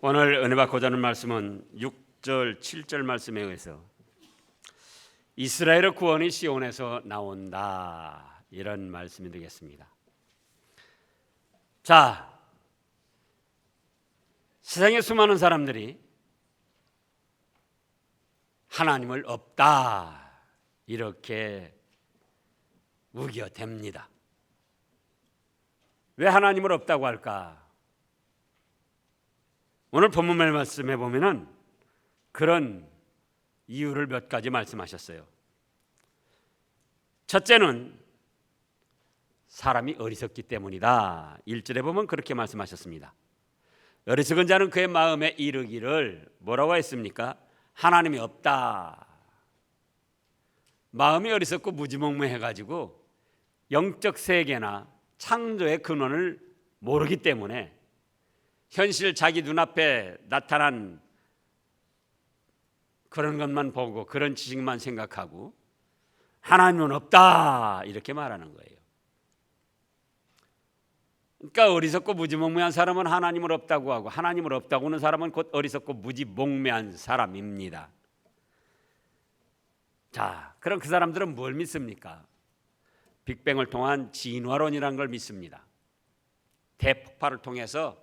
오늘 은혜 받고자 하는 말씀은 6절, 7절 말씀에 의해서 이스라엘의 구원이 시온에서 나온다, 이런 말씀이 되겠습니다. 자, 세상에 수많은 사람들이 하나님을 없다 이렇게 우겨댑니다. 왜 하나님을 없다고 할까? 오늘 본문 말씀해 보면은 그런 이유를 몇 가지 말씀하셨어요. 첫째는 사람이 어리석기 때문이다. 1절에 보면 그렇게 말씀하셨습니다. 어리석은 자는 그의 마음에 이르기를 뭐라고 했습니까? 하나님이 없다. 마음이 어리석고 무지몽매해가지고 영적 세계나 창조의 근원을 모르기 때문에 현실 자기 눈앞에 나타난 그런 것만 보고 그런 지식만 생각하고 하나님은 없다 이렇게 말하는 거예요. 그러니까 어리석고 무지몽매한 사람은 하나님을 없다고 하고, 하나님을 없다고 하는 사람은 곧 어리석고 무지몽매한 사람입니다. 자, 그럼 그 사람들은 뭘 믿습니까? 빅뱅을 통한 진화론이라는 걸 믿습니다. 대폭발을 통해서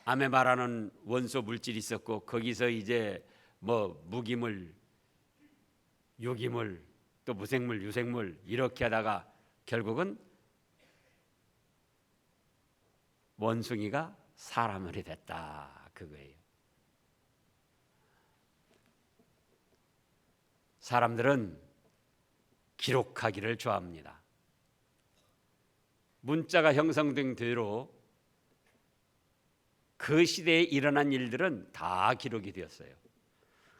아메바라는 원소 물질이 있었고, 거기서 이제 뭐 무기물, 유기물, 또 무생물, 유생물 이렇게 하다가 결국은 원숭이가 사람이 됐다, 그거예요. 사람들은 기록하기를 좋아합니다. 문자가 형성된 뒤로 그 시대에 일어난 일들은 다 기록이 되었어요.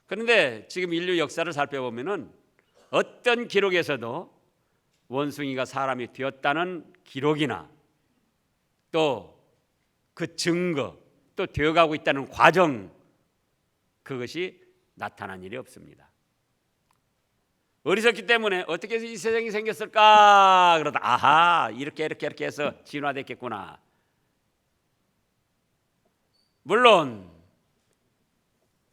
그런데 지금 인류 역사를 살펴보면은 어떤 기록에서도 원숭이가 사람이 되었다는 기록이나 또 그 증거, 또 되어가고 있다는 과정, 그것이 나타난 일이 없습니다. 어리석기 때문에 어떻게 해서 이 세상이 생겼을까 그러다 아하, 이렇게 해서 진화됐겠구나. 물론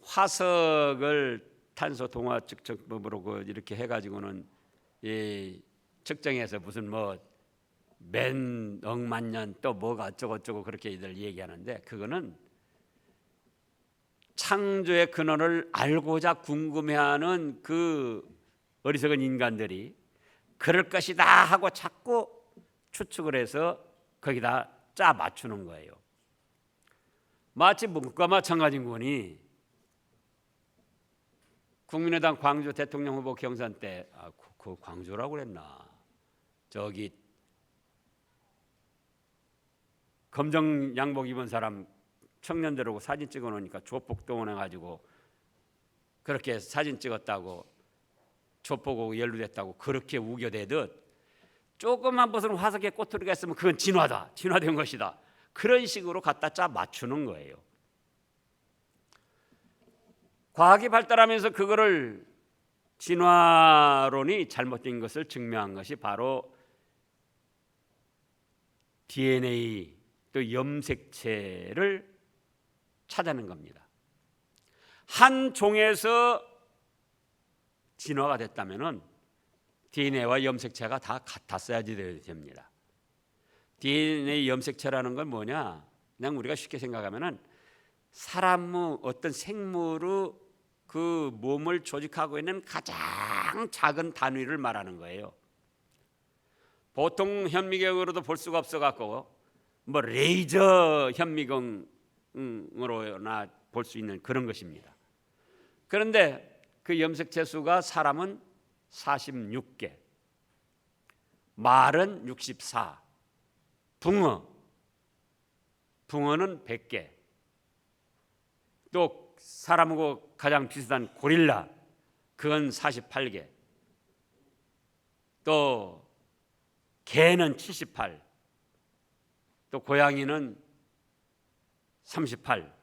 화석을 탄소 동화 측정법으로 이렇게 해가지고는 측정해서 무슨 뭐 몇 억만 년 또 뭐가 어쩌고 그렇게 이들 얘기하는데, 그거는 창조의 근원을 알고자 궁금해하는 그 어리석은 인간들이 그럴 것이다 하고 자꾸 추측을 해서 거기다 짜 맞추는 거예요. 마치 문과 마찬가지인 거니, 국민의당 광주 대통령 후보 경선 때 그 광주라고 그랬나, 저기 검정 양복 입은 사람 청년들하고 사진 찍어 놓으니까 조폭 동원해 가지고 그렇게 사진 찍었다고, 조폭하고 연루됐다고 그렇게 우겨대듯 조금만 무슨 화석에 꼬투리가 있으면 그건 진화된 것이다, 그런 식으로 갖다 짜 맞추는 거예요. 과학이 발달하면서 그거를 진화론이 잘못된 것을 증명한 것이 바로 DNA 또 염색체를 찾아낸 겁니다. 한 종에서 진화가 됐다면은 DNA와 염색체가 다 같았어야지 됩니다. DNA 염색체라는 건 뭐냐? 그냥 우리가 쉽게 생각하면은 사람의 어떤 생물의 그 몸을 조직하고 있는 가장 작은 단위를 말하는 거예요. 보통 현미경으로도 볼 수가 없어 갖고 뭐 레이저 현미경으로나 볼 수 있는 그런 것입니다. 그런데 그 염색체 수가 사람은 46개, 말은 64, 붕어는 100개, 또 사람하고 가장 비슷한 고릴라, 그건 48개, 또 개는 78, 또 고양이는 38,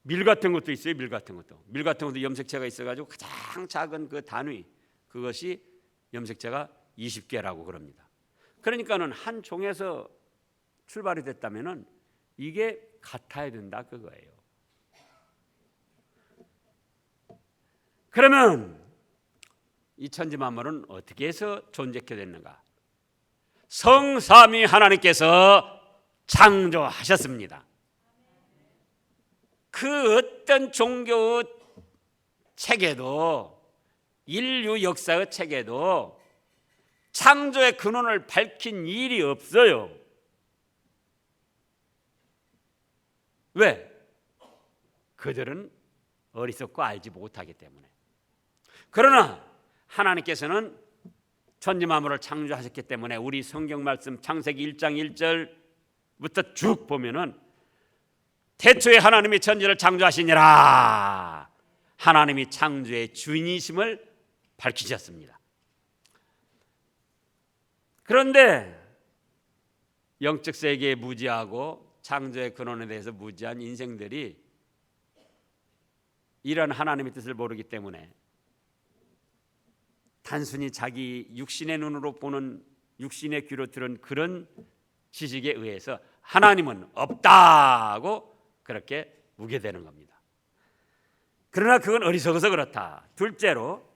밀 같은 것도 있어요. 밀 같은 것도 염색체가 있어가지고 가장 작은 그 단위, 그것이 염색체가 20개라고 그럽니다. 그러니까는 한 종에서 출발이 됐다면은 이게 같아야 된다, 그거예요. 그러면 이 천지 만물은 어떻게 해서 존재케 됐는가? 성삼위 하나님께서 창조하셨습니다. 그 어떤 종교의 책에도, 인류 역사의 책에도 창조의 근원을 밝힌 일이 없어요. 왜? 그들은 어리석고 알지 못하기 때문에. 그러나 하나님께서는 천지 만물을 창조하셨기 때문에 우리 성경 말씀 창세기 1장 1절부터 쭉 보면은 태초에 하나님이 천지를 창조하시니라, 하나님이 창조의 주인이심을 밝히셨습니다. 그런데 영적 세계에 무지하고 창조의 근원에 대해서 무지한 인생들이 이런 하나님의 뜻을 모르기 때문에 단순히 자기 육신의 눈으로 보는, 육신의 귀로 들은 그런 지식에 의해서 하나님은 없다고 그렇게 묵게되는 겁니다. 그러나 그건 어리석어서 그렇다. 둘째로,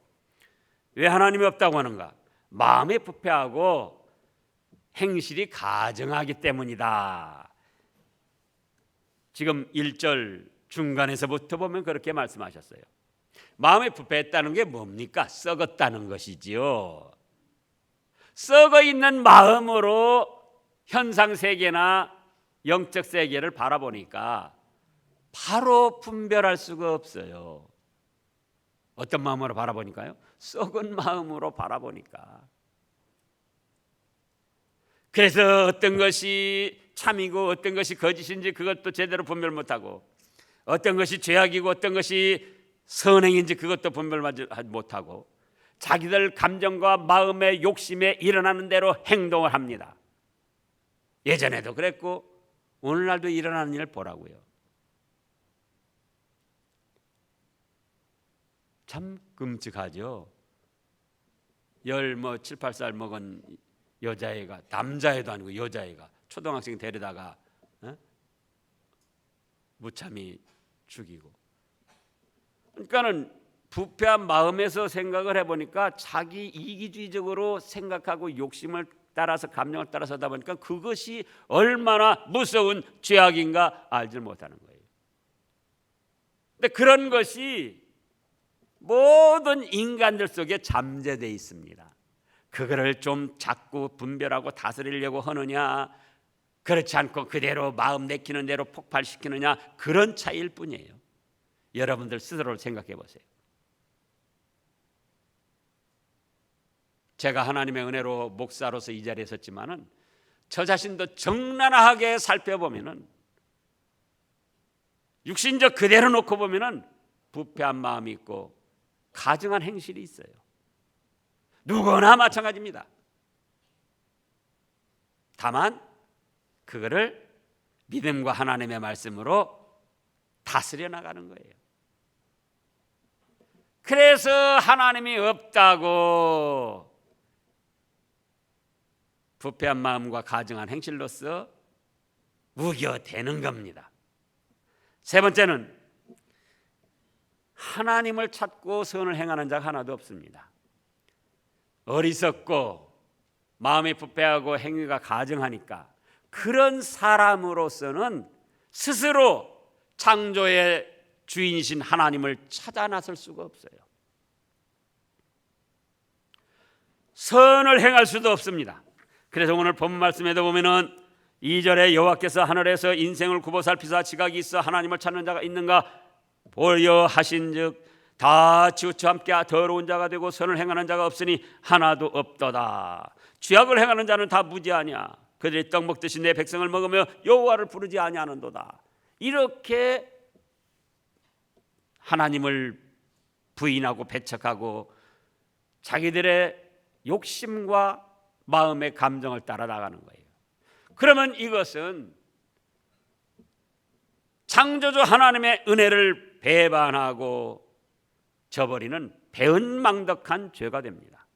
왜 하나님이 없다고 하는가? 마음이 부패하고 행실이 가증하기 때문이다. 지금 1절 중간에서부터 보면 그렇게 말씀하셨어요. 마음이 부패했다는 게 뭡니까? 썩었다는 것이지요. 썩어 있는 마음으로 현상 세계나 영적 세계를 바라보니까 바로 분별할 수가 없어요. 어떤 마음으로 바라보니까요? 썩은 마음으로 바라보니까. 그래서 어떤 것이 참이고 어떤 것이 거짓인지 그것도 제대로 분별 못하고, 어떤 것이 죄악이고 어떤 것이 선행인지 그것도 분별 못하고, 자기들 감정과 마음의 욕심에 일어나는 대로 행동을 합니다. 예전에도 그랬고 오늘날도 일어나는 일을 보라고요. 참 끔찍하죠. 7, 8살 먹은 여자애가, 남자애도 아니고 여자애가 초등학생 데려다가 무참히 죽이고. 그러니까는 부패한 마음에서 생각을 해보니까 자기 이기주의적으로 생각하고 욕심을 따라서, 감정을 따라서 하다 보니까 그것이 얼마나 무서운 죄악인가 알지 못하는 거예요. 근데 그런 것이 모든 인간들 속에 잠재되어 있습니다. 그거를 좀 자꾸 분별하고 다스리려고 하느냐, 그렇지 않고 그대로 마음 내키는 대로 폭발시키느냐, 그런 차이일 뿐이에요. 여러분들 스스로를 생각해 보세요. 제가 하나님의 은혜로 목사로서 이 자리에 섰지만은 저 자신도 적나라하게 살펴보면은, 육신적 그대로 놓고 보면은 부패한 마음이 있고 가증한 행실이 있어요. 누구나 마찬가지입니다. 다만 그거를 믿음과 하나님의 말씀으로 다스려 나가는 거예요. 그래서 하나님이 없다고 부패한 마음과 가증한 행실로서 우겨대는 겁니다. 세 번째는, 하나님을 찾고 선을 행하는 자가 하나도 없습니다. 어리석고 마음이 부패하고 행위가 가증하니까 그런 사람으로서는 스스로 창조의 주인이신 하나님을 찾아 나설 수가 없어요. 선을 행할 수도 없습니다. 그래서 오늘 본 말씀에도 보면은 2절에 여호와께서 하늘에서 인생을 굽어 살피사 지각이 있어 하나님을 찾는 자가 있는가 보여 하신즉 다 치우쳐 함께 더러운 자가 되고 선을 행하는 자가 없으니 하나도 없도다. 죄악을 행하는 자는 다 무지하냐. 그들이 떡 먹듯이 내 백성을 먹으며 여호와를 부르지 아니하는도다. 이렇게 하나님을 부인하고 배척하고 자기들의 욕심과 마음의 감정을 따라 나가는 거예요. 그러면 이것은 창조주 하나님의 은혜를 배반하고 저버리는 배은망덕한 죄가 됩니다.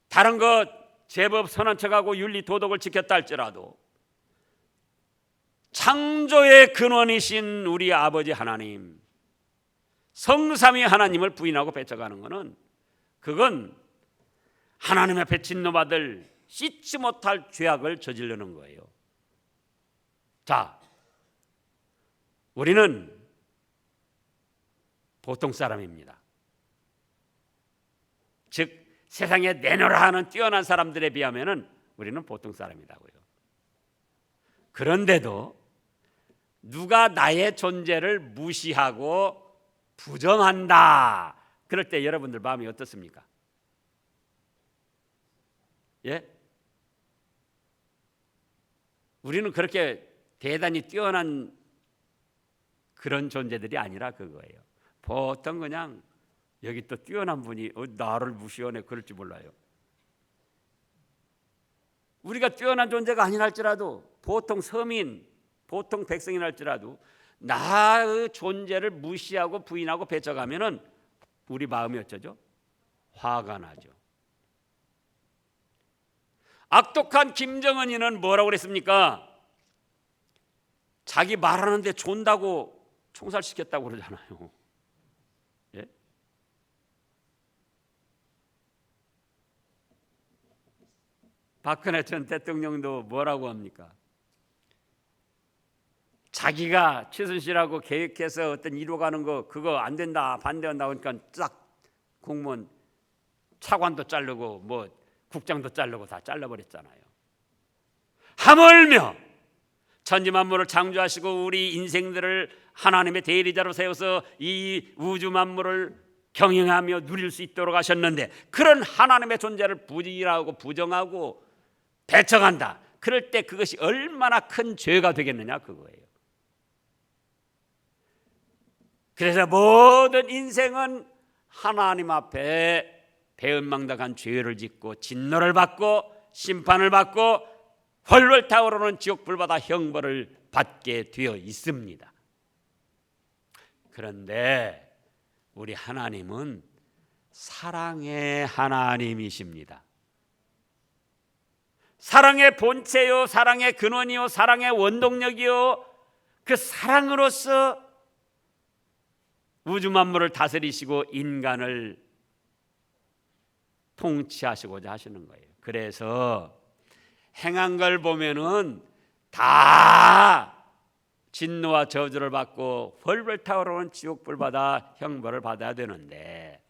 다른 것 제법 선한 척하고 윤리 도덕을 지켰다 할지라도 창조의 근원이신 우리 아버지 하나님, 성삼위 하나님을 부인하고 배척하는 것은 그건 하나님 앞에 진노받을 씻지 못할 죄악을 저지르는 거예요. 자, 우리는 보통 사람입니다. 즉 세상에 내놓으라 하는 뛰어난 사람들에 비하면 우리는 보통 사람이라고요. 그런데도 누가 나의 존재를 무시하고 부정한다, 그럴 때 여러분들 마음이 어떻습니까? 예? 우리는 그렇게 대단히 뛰어난 그런 존재들이 아니라 그거예요. 보통 그냥 여기 또 뛰어난 분이 나를 무시하네 그럴지 몰라요. 우리가 뛰어난 존재가 아니라 할지라도 보통 서민, 보통 백성이라 할지라도 나의 존재를 무시하고 부인하고 배척하면은 우리 마음이 어쩌죠? 화가 나죠. 악독한 김정은이는 뭐라고 그랬습니까? 자기 말하는데 존다고 총살시켰다고 그러잖아요. 예? 박근혜 전 대통령도 뭐라고 합니까? 자기가 최순실하고 계획해서 어떤 이루어가는 거 그거 안 된다, 반대한다 하니까 딱 공무원 차관도 자르고 뭐 국장도 자르고 다 잘라버렸잖아요. 하물며 천지만물을 창조하시고 우리 인생들을 하나님의 대리자로 세워서 이 우주 만물을 경영하며 누릴 수 있도록 하셨는데, 그런 하나님의 존재를 부인하고 부정하고 배척한다, 그럴 때 그것이 얼마나 큰 죄가 되겠느냐 그거예요. 그래서 모든 인생은 하나님 앞에 배은망덕한 죄를 짓고 진노를 받고 심판을 받고 헐헐 타오르는 지옥불바다 형벌을 받게 되어 있습니다. 그런데 우리 하나님은 사랑의 하나님이십니다. 사랑의 본체요, 사랑의 근원이요, 사랑의 원동력이요, 그 사랑으로서 우주 만물을 다스리시고 인간을 통치하시고자 하시는 거예요. 그래서 행한 걸 보면은 다 진노와 저주를 받고 벌벌 타오르는 지옥불 받아 형벌을 받아야 되는데,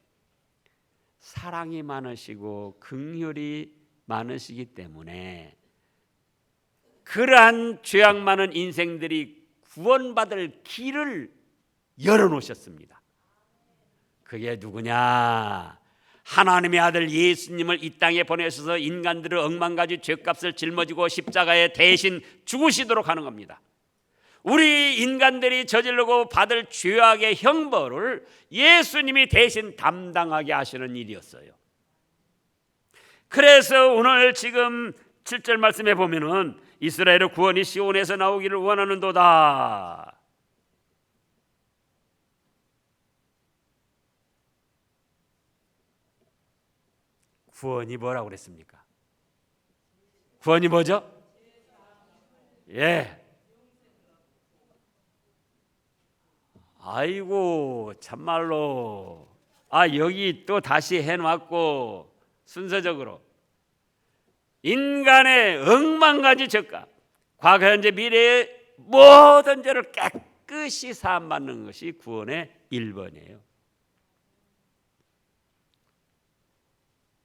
사랑이 많으시고 긍휼이 많으시기 때문에 그러한 죄악 많은 인생들이 구원받을 길을 열어놓으셨습니다. 그게 누구냐? 하나님의 아들 예수님을 이 땅에 보내셔서 인간들의 억만가지 죄값을 짊어지고 십자가에 대신 죽으시도록 하는 겁니다. 우리 인간들이 저지르고 받을 죄악의 형벌을 예수님이 대신 담당하게 하시는 일이었어요. 그래서 오늘 지금 7절 말씀에 보면은 이스라엘의 구원이 시온에서 나오기를 원하는도다. 구원이 뭐라고 그랬습니까? 구원이 뭐죠? 예. 아이고 참말로. 여기 또 다시 해놨고 순서적으로 인간의 억만가지 죄값, 과거 현재 미래의 모든 죄를 깨끗이 사함받는 것이 구원의 1번이에요.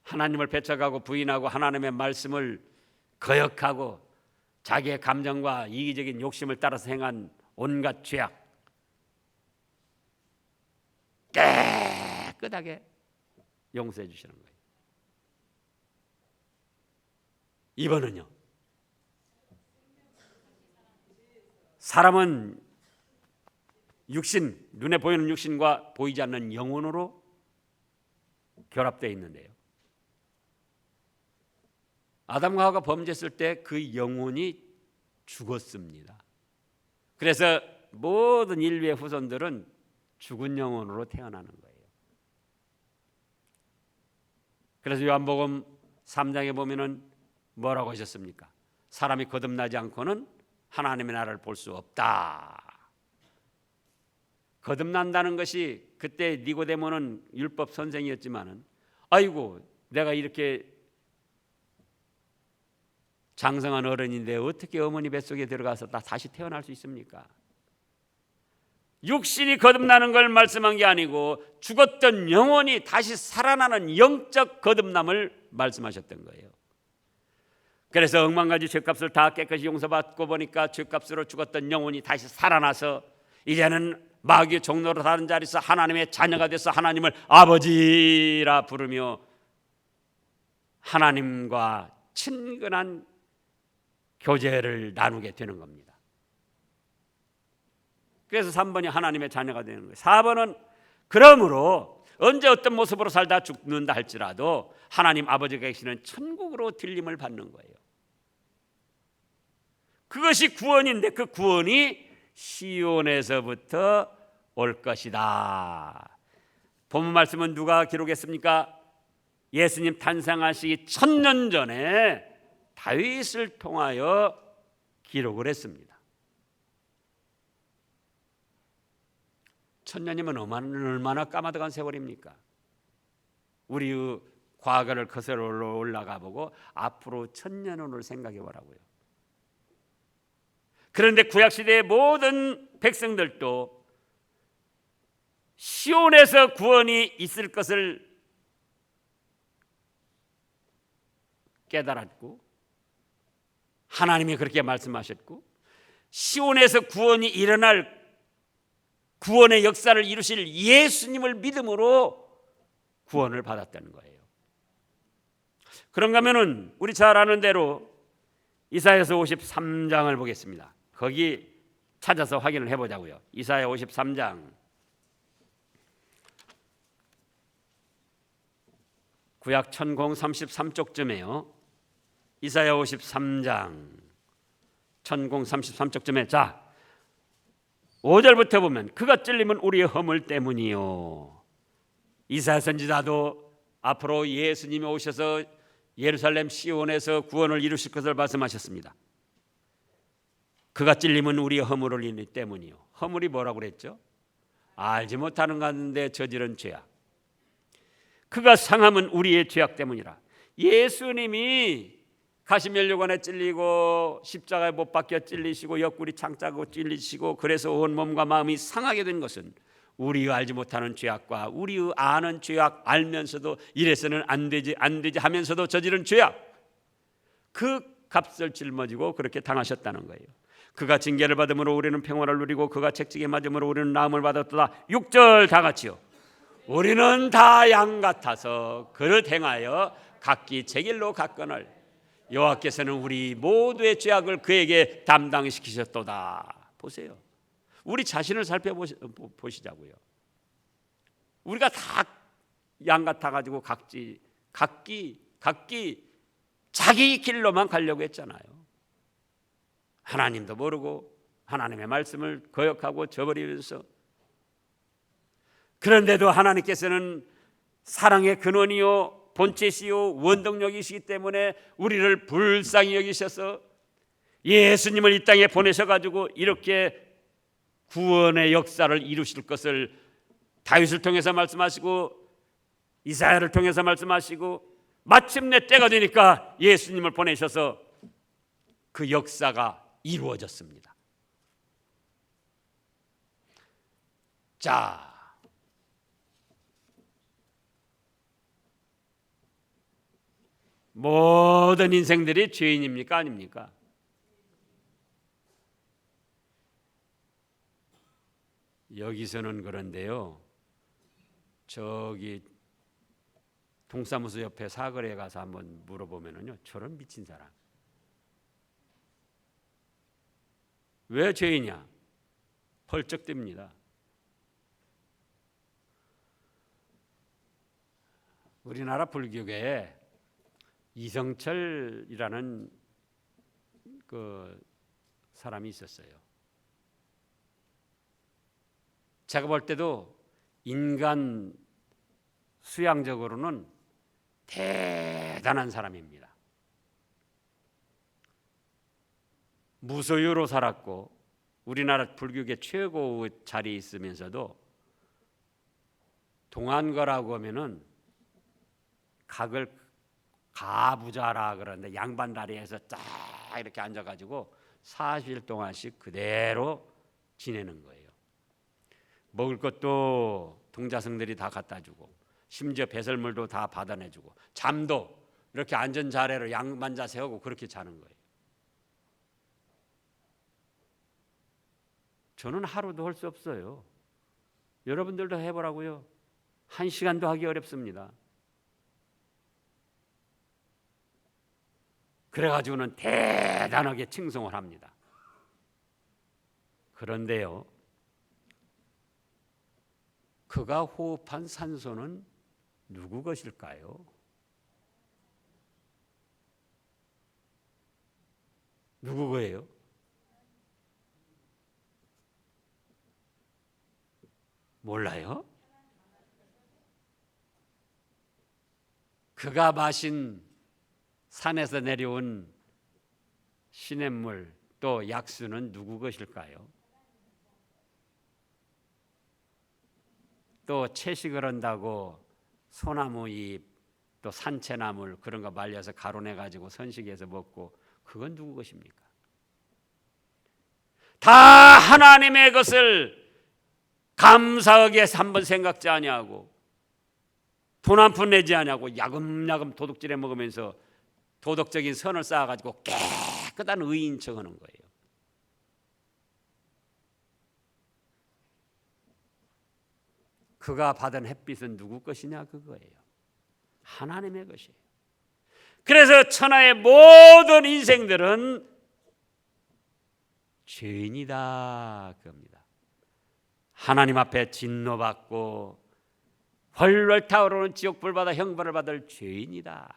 하나님을 배척하고 부인하고 하나님의 말씀을 거역하고 자기의 감정과 이기적인 욕심을 따라서 행한 온갖 죄악, 깨끗하게 용서해 주시는 거예요. 2번은요, 사람은 육신, 눈에 보이는 육신과 보이지 않는 영혼으로 결합되어 있는데요, 아담과 하와가 범죄했을 때 그 영혼이 죽었습니다. 그래서 모든 인류의 후손들은 죽은 영혼으로 태어나는 거예요. 그래서 요한복음 3장에 보면은 뭐라고 하셨습니까? 사람이 거듭나지 않고는 하나님의 나라를 볼 수 없다. 거듭난다는 것이 그때 니고데모는 율법 선생이었지만은 아이고 내가 이렇게 장성한 어른인데 어떻게 어머니 뱃속에 들어가서 다시 태어날 수 있습니까? 육신이 거듭나는 걸 말씀한 게 아니고 죽었던 영혼이 다시 살아나는 영적 거듭남을 말씀하셨던 거예요. 그래서 억만가지 죄값을 다 깨끗이 용서받고 보니까 죄값으로 죽었던 영혼이 다시 살아나서 이제는 마귀의 종로로 다른 자리에서 하나님의 자녀가 돼서 하나님을 아버지라 부르며 하나님과 친근한 교제를 나누게 되는 겁니다. 그래서 3번이 하나님의 자녀가 되는 거예요. 4번은 그러므로 언제 어떤 모습으로 살다 죽는다 할지라도 하나님 아버지가 계시는 천국으로 들림을 받는 거예요. 그것이 구원인데 그 구원이 시온에서부터 올 것이다. 본문 말씀은 누가 기록했습니까? 예수님 탄생하시기 1000년 전에 다윗을 통하여 기록을 했습니다. 1000년이면 얼마나 까마득한 세월입니까? 우리의 과거를 거슬러 올라가 보고 앞으로 1000년을 생각해 보라고요. 그런데 구약시대의 모든 백성들도 시온에서 구원이 있을 것을 깨달았고 하나님이 그렇게 말씀하셨고 시온에서 구원이 일어날 구원의 역사를 이루실 예수님을 믿음으로 구원을 받았다는 거예요. 그런가 하면은 우리 잘 아는 대로 이사야서 53장을 보겠습니다. 거기 찾아서 확인을 해보자고요. 이사야 53장 구약 천공 33쪽쯤에요. 이사야 53장 천공 33쪽쯤에 자 5절부터 보면 그가 찔림은 우리의 허물 때문이요. 이사야 선지자도 앞으로 예수님이 오셔서 예루살렘 시온에서 구원을 이루실 것을 말씀하셨습니다. 그가 찔림은 우리의 허물을 인하기 때문이요. 허물이 뭐라고 그랬죠? 알지 못하는 가운데 저지른 죄악. 그가 상함은 우리의 죄악 때문이라. 예수님이 가시면류관에 찔리고 십자가에 못 박혀 찔리시고 옆구리 창자고 찔리시고 그래서 온 몸과 마음이 상하게 된 것은 우리가 알지 못하는 죄악과 우리의 아는 죄악 알면서도 이래서는 안 되지 하면서도 저지른 죄악 그 값을 짊어지고 그렇게 당하셨다는 거예요. 그가 징계를 받음으로 우리는 평화를 누리고 그가 책찍에 맞음으로 우리는 나음을 받았도다. 6절 다 같이요. 우리는 다 양 같아서 그릇 행하여 각기 제 길로 갔거늘 여호와께서는 우리 모두의 죄악을 그에게 담당시키셨도다. 보세요. 우리 자신을 살펴보시자고요. 우리가 다 양 같아가지고 각기 자기 길로만 가려고 했잖아요. 하나님도 모르고 하나님의 말씀을 거역하고 저버리면서 그런데도 하나님께서는 사랑의 근원이요 본체시요 원동력이시기 때문에 우리를 불쌍히 여기셔서 예수님을 이 땅에 보내셔가지고 이렇게 구원의 역사를 이루실 것을 다윗을 통해서 말씀하시고 이사야를 통해서 말씀하시고 마침내 때가 되니까 예수님을 보내셔서 그 역사가 이루어졌습니다. 자, 모든 인생들이 죄인입니까? 아닙니까? 여기서는 그런데요. 저기 동사무소 옆에 사거리에 가서 한번 물어보면은요. 저런 미친 사람. 왜 죄이냐? 펄쩍 뜁니다. 우리나라 불교계에 이성철이라는 그 사람이 있었어요. 제가 볼 때도 인간 수양적으로는 대단한 사람입니다. 무소유로 살았고 우리나라 불교계 최고의 자리에 있으면서도 동안거라고 하면은 각을 가부좌라 그러는데 양반 다리에서 딱 이렇게 앉아가지고 40일 동안씩 그대로 지내는 거예요. 먹을 것도 동자승들이 다 갖다 주고 심지어 배설물도 다 받아내주고 잠도 이렇게 앉은 자리로 양반자 세우고 그렇게 자는 거예요. 저는 하루도 할 수 없어요. 여러분들도 해보라고요. 1시간도 하기 어렵습니다. 그래가지고는 대단하게 칭송을 합니다. 그런데요, 그가 호흡한 산소는 누구 것일까요? 누구 거예요? 몰라요? 그가 마신 산에서 내려온 시냇물 또 약수는 누구 것일까요? 또 채식을 한다고 소나무 잎 또 산채나물 그런 거 말려서 가루내 가지고 선식해서 먹고 그건 누구 것입니까? 다 하나님의 것을 감사하게 한번 생각지 아니하고 돈 한 푼 내지 아니하고 야금야금 도둑질해 먹으면서 도덕적인 선을 쌓아가지고 깨끗한 의인 척하는 거예요. 그가 받은 햇빛은 누구 것이냐 그거예요. 하나님의 것이에요. 그래서 천하의 모든 인생들은 죄인이다 그겁니다. 하나님 앞에 진노받고 훨훨 타오르는 지옥불 받아 형벌을 받을 죄인이다.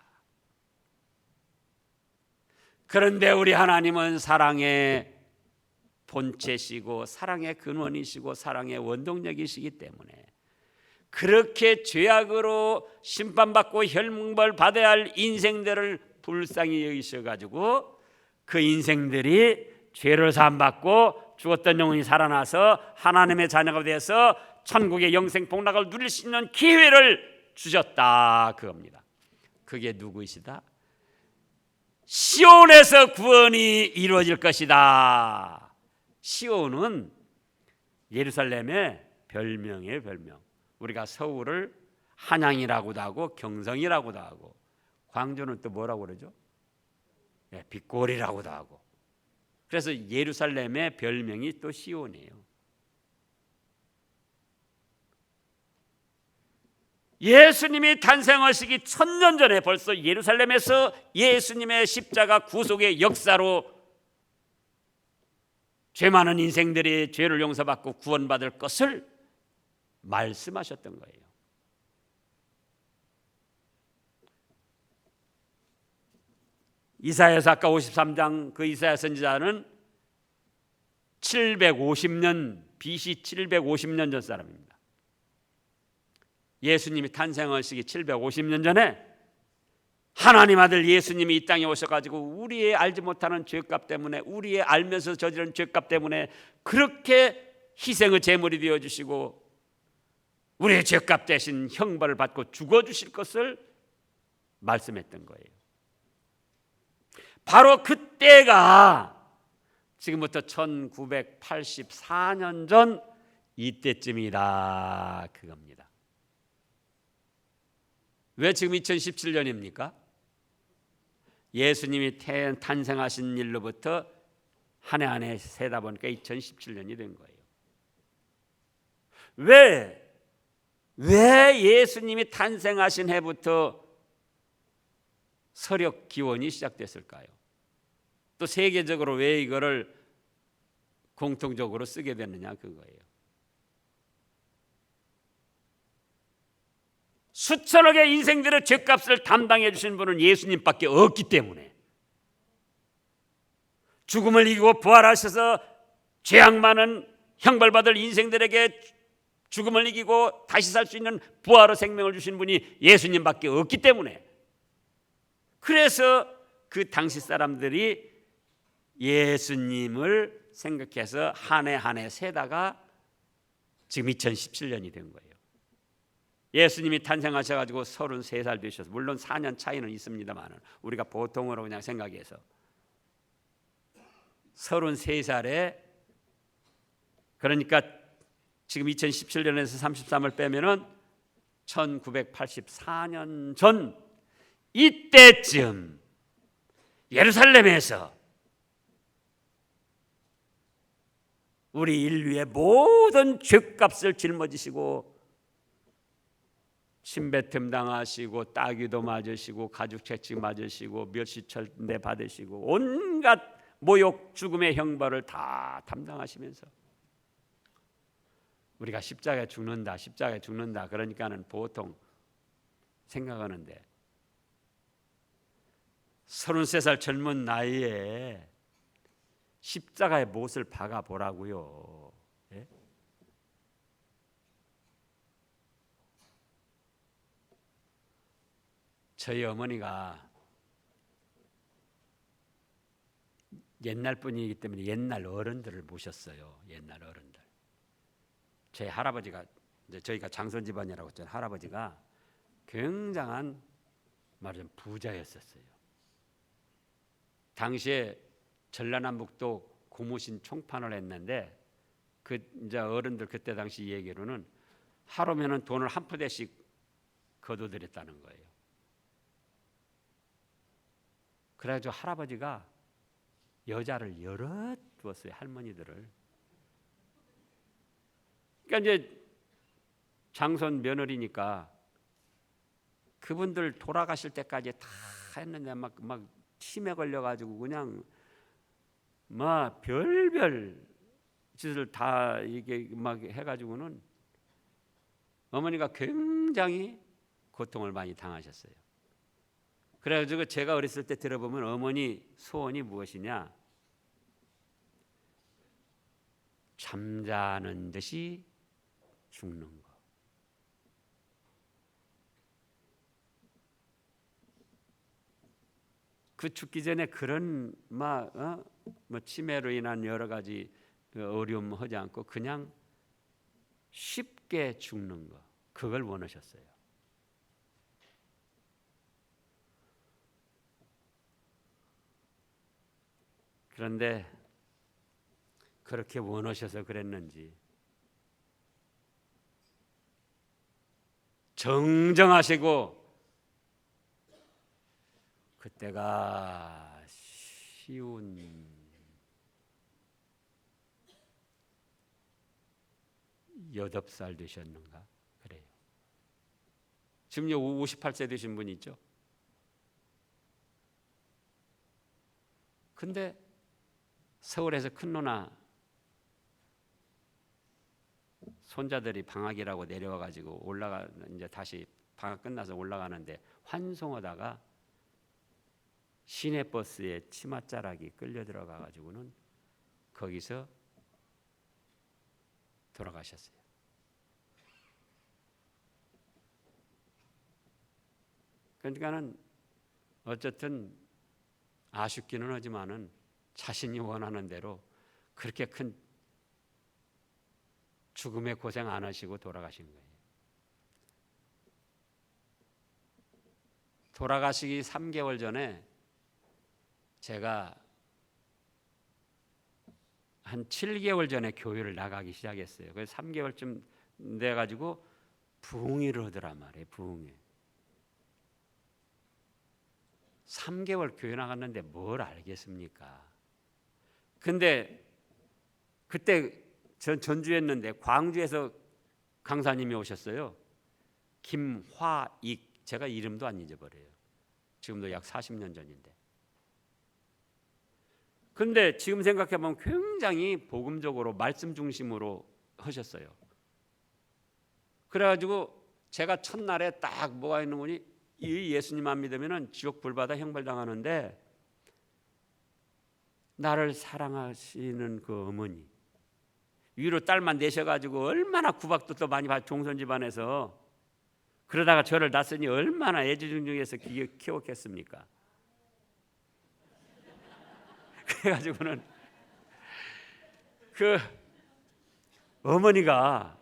그런데 우리 하나님은 사랑의 본체시고 사랑의 근원이시고 사랑의 원동력이시기 때문에 그렇게 죄악으로 심판받고 형벌 받아야 할 인생들을 불쌍히 여기셔가지고 그 인생들이 죄를 사함받고 죽었던 영혼이 살아나서 하나님의 자녀가 되어서 천국의 영생 복락을 누릴 수 있는 기회를 주셨다 그겁니다. 그게 누구이시다? 시온에서 구원이 이루어질 것이다. 시온은 예루살렘의 별명이에요. 별명. 우리가 서울을 한양이라고도 하고 경성이라고도 하고 광주는 또 뭐라고 그러죠? 빛골이라고도 하고. 그래서 예루살렘의 별명이 또 시온이에요. 예수님이 탄생하시기 1000년 전에 벌써 예루살렘에서 예수님의 십자가 구속의 역사로 죄 많은 인생들이 죄를 용서받고 구원받을 것을 말씀하셨던 거예요. 이사야서 아까 53장 그 이사야 선지자는 750년 BC 750년 전 사람입니다. 예수님이 탄생하시기 750년 전에 하나님 아들 예수님이 이 땅에 오셔가지고 우리의 알지 못하는 죄값 때문에 우리의 알면서 저지른 죄값 때문에 그렇게 희생의 제물이 되어주시고 우리의 죄값 대신 형벌을 받고 죽어주실 것을 말씀했던 거예요. 바로 그때가 지금부터 1984년 전 이때쯤이다 그겁니다. 왜 지금 2017년입니까? 예수님이 탄생하신 일로부터 한 해 한 해 세다 보니까 2017년이 된 거예요. 왜 예수님이 탄생하신 해부터 서력 기원이 시작됐을까요? 또 세계적으로 왜 이거를 공통적으로 쓰게 됐느냐 그거예요. 수천억의 인생들의 죄값을 담당해 주신 분은 예수님밖에 없기 때문에 죽음을 이기고 부활하셔서 죄악 많은 형벌받을 인생들에게 죽음을 이기고 다시 살 수 있는 부활의 생명을 주신 분이 예수님밖에 없기 때문에 그래서 그 당시 사람들이 예수님을 생각해서 한 해 한 해 세다가 지금 2017년이 된 거예요. 예수님이 탄생하셔가지고 33살 되셔서, 물론 4년 차이는 있습니다만 우리가 보통으로 그냥 생각해서 33살에, 그러니까 지금 2017년에서 33을 빼면은 1984년 전 이때쯤 예루살렘에서 우리 인류의 모든 죄값을 짊어지시고 침뱉음 당하시고 따귀도 맞으시고 가죽채찍 맞으시고 멸시천대 받으시고 온갖 모욕 죽음의 형벌을 다 담당하시면서 우리가 십자가에 죽는다 그러니까는 보통 생각하는데 33살 젊은 나이에 십자가의 못을 박아 보라고요. 예? 저희 어머니가 옛날 분이기 때문에 옛날 어른들을 모셨어요. 옛날 어른들. 제 할아버지가, 이제 저희가 장손 집안이라고 했잖아요. 할아버지가 굉장한 말하자면 부자였었어요. 당시에 전라남북도 고무신 총판을 했는데 그 이제 어른들 그때 당시 얘기로는 하루면은 돈을 한 푸대씩 거둬들였다는 거예요. 그래가지고 할아버지가 여자를 여럿 두었어요. 할머니들을. 그러니까 이제 장손 며느리니까 그분들 돌아가실 때까지 다 했는데 막 치매 걸려가지고 그냥 막 별별 짓을 다 이게 막 해가지고는 어머니가 굉장히 고통을 많이 당하셨어요. 그래가지고 제가 어렸을 때 들어보면 어머니 소원이 무엇이냐? 잠자는 듯이 죽는 거. 그 죽기 전에 그런 뭐 치매로 인한 여러 가지 어려움 하지 않고 그냥 쉽게 죽는 거, 그걸 원하셨어요. 그런데 그렇게 원하셔서 그랬는지 정정하시고 그때가 쉬운 8살 되셨는가 그래요. 지금 58세 되신 분 있죠. 근데 서울에서 큰 누나 손자들이 방학이라고 내려와 가지고 올라가, 이제 다시 방학 끝나서 올라가는데 환송하다가 시내버스에 치맛자락이 끌려 들어가 가지고는 거기서 돌아가셨어요. 그러니까는 어쨌든 아쉽기는 하지만은 자신이 원하는 대로 그렇게 큰 죽음의 고생 안 하시고 돌아가신 거예요. 돌아가시기 3개월 전에 제가 한 7개월 전에 교회를 나가기 시작했어요. 그래서 3개월쯤 돼가지고 부흥회를 하더란 말이에요. 부흥회. 3개월 교회 나갔는데 뭘 알겠습니까? 근데 그때 전 전주였는데 광주에서 강사님이 오셨어요. 김화익, 제가 이름도 안 잊어버려요. 지금도 약 40년 전인데. 근데 지금 생각해보면 굉장히 복음적으로 말씀 중심으로 하셨어요. 그래가지고 제가 첫날에 딱 뭐가 있는 거니, 이 예수님 안 믿으면 지옥 불받아 형벌당하는데 나를 사랑하시는 그 어머니, 위로 딸만 내셔가지고 얼마나 구박도 또 많이 받, 종선 집안에서 그러다가 저를 낳았으니 얼마나 애지중중해서 키웠겠습니까? 그래가지고는 그 어머니가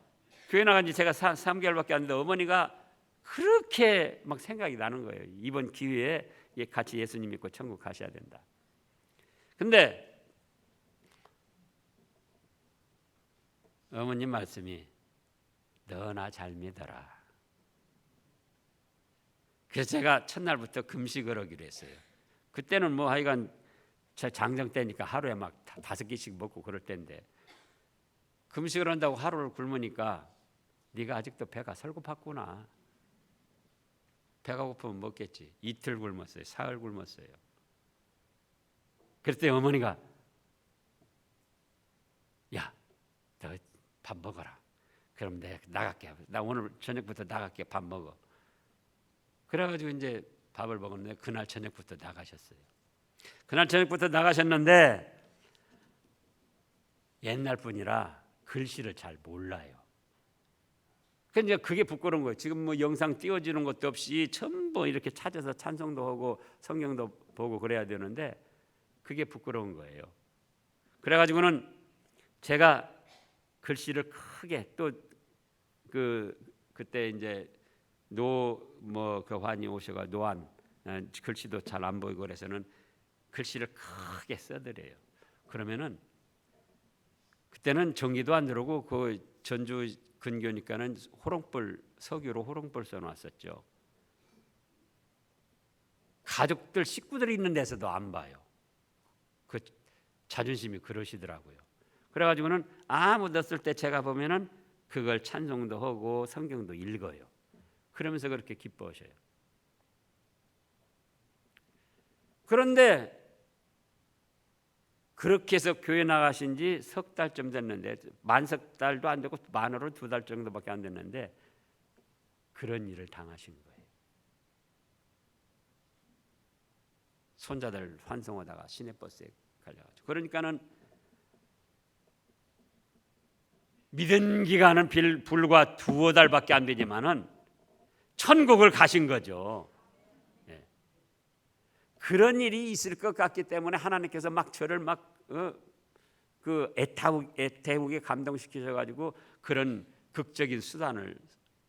교회 나간 지 제가 3개월밖에 안 됐는데 어머니가 그렇게 막 생각이 나는 거예요. 이번 기회에 같이 예수님 믿고 천국 가셔야 된다. 근데 어머님 말씀이 너나 잘 믿어라. 그래서 제가 첫날부터 금식을 하기로 했어요. 그때는 뭐 하여간 제 장정 때니까 하루에 막 5끼씩 먹고 그럴 때인데 금식을 한다고 하루를 굶으니까 네가 아직도 배가 설고팠구나. 배가 고프면 먹겠지. 이틀 굶었어요. 사흘 굶었어요. 그랬더니 어머니가 야, 너 밥 먹어라. 그럼 내가 나갈게. 나 오늘 저녁부터 나갈게. 밥 먹어. 그래가지고 이제 밥을 먹었는데 그날 저녁부터 나가셨어요. 그날 저녁부터 나가셨는데 옛날 분이라 글씨를 잘 몰라요. 근데 그게 부끄러운 거예요. 지금 뭐 영상 띄워주는 것도 없이 전부 이렇게 찾아서 찬송도 하고 성경도 보고 그래야 되는데 그게 부끄러운 거예요. 그래가지고는 제가 글씨를 크게 또 그때 이제 그 환이 오셔가 노안 글씨도 잘 안 보이고 그래서는 글씨를 크게 써드려요. 그러면은 그때는 전기도 안 들어오고 그 전주 근교니까는 호롱불 석유로 호롱불 써놨었죠. 가족들 식구들이 있는 데서도 안 봐요. 그 자존심이 그러시더라고요. 그래가지고는 아무도 없을 때 제가 보면은 그걸 찬송도 하고 성경도 읽어요. 그러면서 그렇게 기뻐하셔요. 그런데 그렇게 해서 교회 나가신 지 석 달쯤 됐는데 만석 달도 안 되고 만으로 2달 정도밖에 안 됐는데 그런 일을 당하신 거예요. 손자들 환송하다가 시내버스에 갈려가지고 그러니까는 믿은 기간은 불과 2달밖에 안 되지만은 천국을 가신 거죠. 예. 그런 일이 있을 것 같기 때문에 하나님께서 막 저를 막 그 애태우게 감동시키셔 가지고 그런 극적인 수단을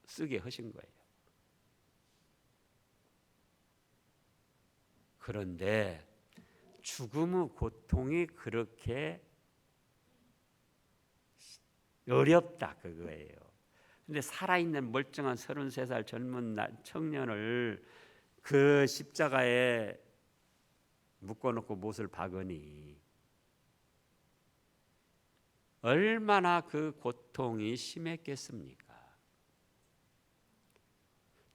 쓰게 하신 거예요. 그런데 죽음의 고통이 그렇게 어렵다 그거예요. 근데 살아있는 멀쩡한 33살 젊은 청년을 그 십자가에 묶어놓고 못을 박으니 얼마나 그 고통이 심했겠습니까?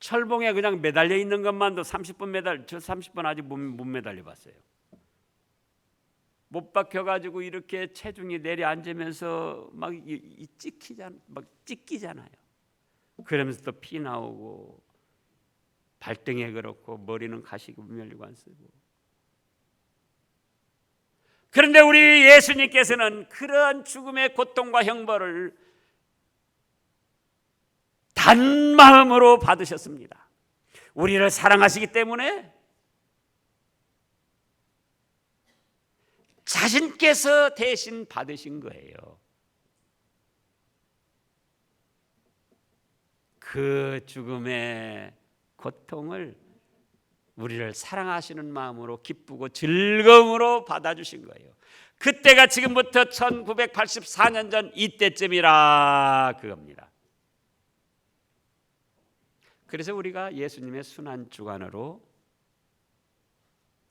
철봉에 그냥 매달려 있는 것만도 30분 저 30분 아직 못 매달려 봤어요. 못 박혀가지고 이렇게 체중이 내려앉으면서 막 찢기잖아요. 그러면서 또 피 나오고 발등에 그렇고 머리는 가시면류관 쓰고. 그런데 우리 예수님께서는 그런 죽음의 고통과 형벌을 단마음으로 받으셨습니다. 우리를 사랑하시기 때문에 자신께서 대신 받으신 거예요. 그 죽음의 고통을 우리를 사랑하시는 마음으로 기쁘고 즐거움으로 받아주신 거예요. 그때가 지금부터 1984년 전 이때쯤이라 그겁니다. 그래서 우리가 예수님의 순환 주간으로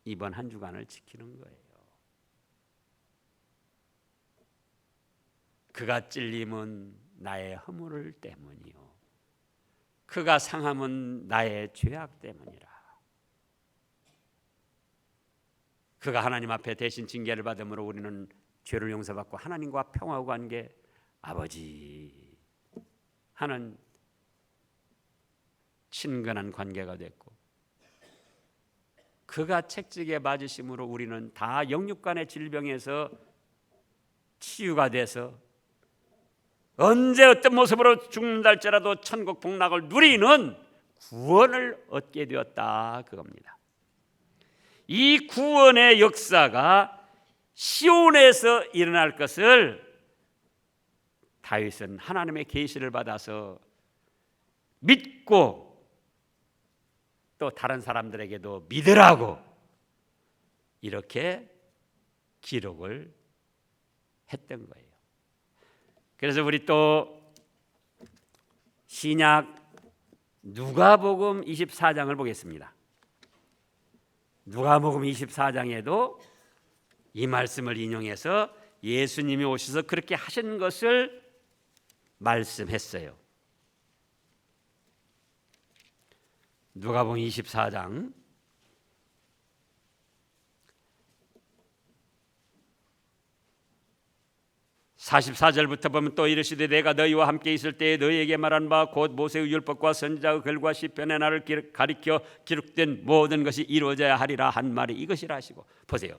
이번 한 주간을 지키는 거예요. 그가 찔림은 나의 허물 때문이요 그가 상함은 나의 죄악 때문이라. 그가 하나님 앞에 대신 징계를 받음으로 우리는 죄를 용서받고 하나님과 평화의 관계, 아버지 하는 친근한 관계가 됐고, 그가 책찍에 맞으심으로 우리는 다 영육간의 질병에서 치유가 돼서 언제 어떤 모습으로 죽는다 할지라도 천국 복락을 누리는 구원을 얻게 되었다 그겁니다. 이 구원의 역사가 시온에서 일어날 것을 다윗은 하나님의 계시를 받아서 믿고 또 다른 사람들에게도 믿으라고 이렇게 기록을 했던 거예요. 그래서 우리 또 신약 누가복음 24장을 보겠습니다. 누가복음 24장에도 이 말씀을 인용해서 예수님이 오셔서 그렇게 하신 것을 말씀했어요. 누가복음 24장 44절부터 보면 또 이르시되 내가 너희와 함께 있을 때에 너희에게 말한 바 곧 모세의 율법과 선지자의 글과 시편의 나를 가리켜 기록된 모든 것이 이루어져야 하리라 한 말이 이것이라 하시고, 보세요.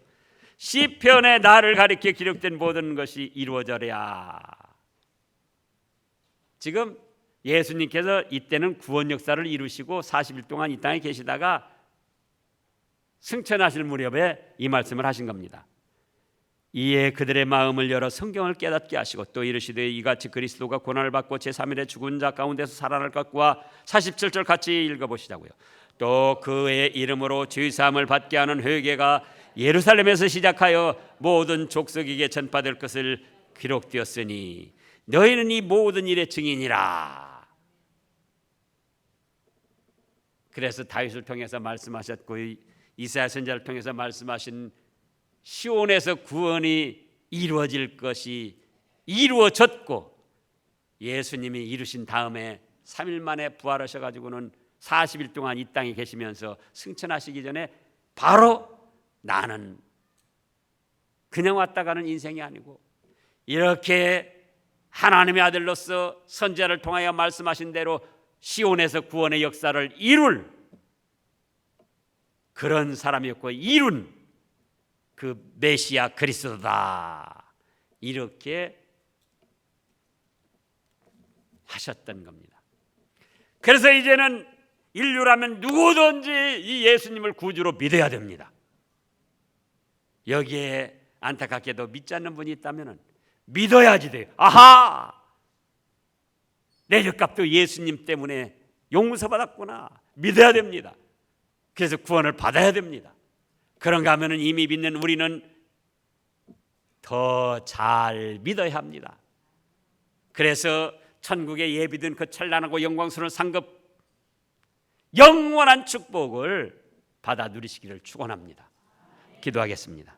시편의 나를 가리켜 기록된 모든 것이 이루어져야. 지금 예수님께서 이때는 구원 역사를 이루시고 40일 동안 이 땅에 계시다가 승천하실 무렵에 이 말씀을 하신 겁니다. 이에 그들의 마음을 열어 성경을 깨닫게 하시고 또 이르시되 이같이 그리스도가 고난을 받고 제3일에 죽은 자 가운데서 살아날 것과 47절 같이 읽어보시자고요. 또 그의 이름으로 죄사함을 받게 하는 회개가 예루살렘에서 시작하여 모든 족속에게 전파될 것을 기록되었으니 너희는 이 모든 일의 증인이라. 그래서 다윗을 통해서 말씀하셨고 이사야 선지자를 통해서 말씀하신 시온에서 구원이 이루어질 것이 이루어졌고 예수님이 이루신 다음에 3일 만에 부활하셔가지고는 40일 동안 이 땅에 계시면서 승천하시기 전에 바로 나는 그냥 왔다 가는 인생이 아니고 이렇게 하나님의 아들로서 선지자를 통하여 말씀하신 대로 시온에서 구원의 역사를 이룰 그런 사람이었고 이룬 그 메시아 그리스도다 이렇게 하셨던 겁니다. 그래서 이제는 인류라면 누구든지 이 예수님을 구주로 믿어야 됩니다. 여기에 안타깝게도 믿지 않는 분이 있다면 믿어야지 돼요. 아하! 내 죗값도 예수님 때문에 용서받았구나. 믿어야 됩니다. 그래서 구원을 받아야 됩니다. 그런가 하면 이미 믿는 우리는 더 잘 믿어야 합니다. 그래서 천국에 예비된 그 찬란하고 영광스러운 상급 영원한 축복을 받아 누리시기를 축원합니다. 기도하겠습니다.